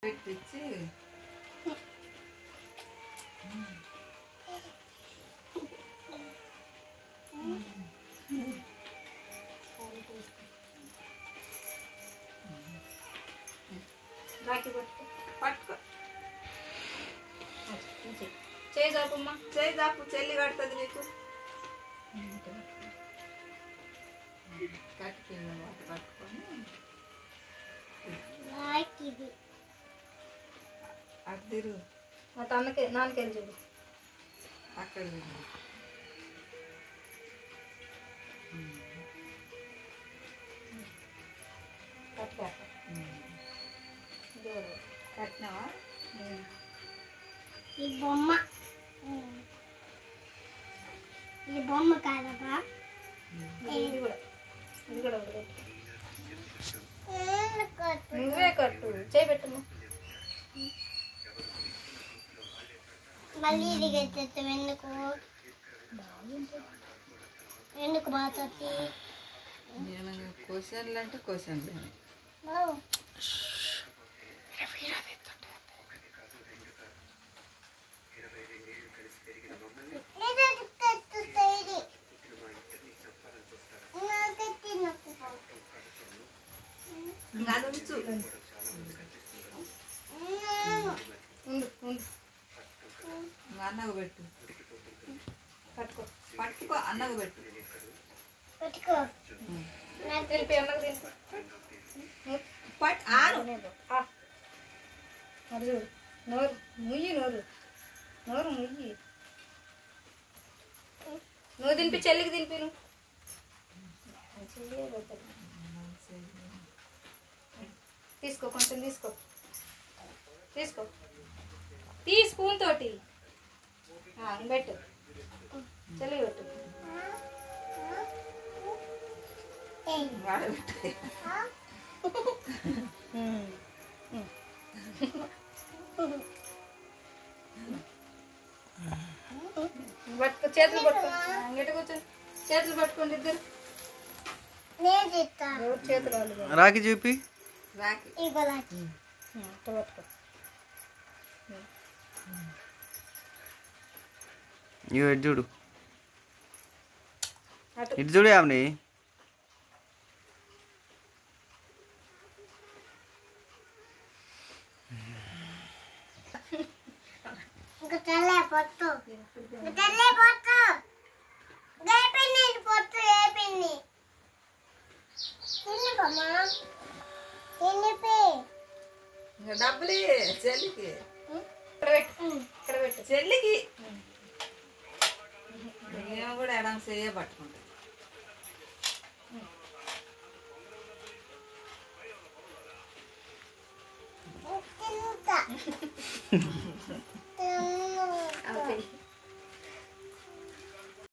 పెట్టించి రాఖీ పట్టుకో పట్టుకో చేయి చాపమ్మా చేయి చాపు చెల్లి కడుతుంది నీకు కట్టుకుని వాటి పట్టుకొని అటు తిరుగు అటు అన్నకి నాన్నకెళ్ళి చూడు అక్కడ తిరుగు కట్టినావా ఈ బొమ్మ కాదబ్బా ఇది కూడా నువ్వే కట్టు చేయి పెట్టమ్మా మళ్ళీ ఇది కట్టేస్తాం ఎందుకు బాగా నేను క్వశ్చన్లు అంటే క్వశ్చన్లు అది అన్నకు పెట్టు పట్టుకో పట్టుకో అన్నకు పెట్టు పెట్టుకో తెలిపి అన్నకు తెలిపి పట్ ఆరు మరి చూడు నోరు ముయ్యి నోరు నోరు ముయ్యి నువ్వు తినిపి చెల్లికి తినిపి నువ్వు తీసుకో కొంచెం తీసుకో తీసుకో తీ స్పూన్ తోటి పెట్టు చెల్లి పెట్టు పట్టుకో చేతులు పట్టుకో అంగట కూర్చొని చేతులు పట్టుకోండి ఇద్దరు ఎవరు చేతులు వాళ్ళు రాఖీ చూపి రాఖీ పట్టుకో ఇటు చూడు అటు ఇటు చూడు ఆమెని డబ్బులు చెల్లికి ఇక్కడ పెట్టు చెల్లికి మేము కూడా ఎడం చేయ పట్టుకుంటాం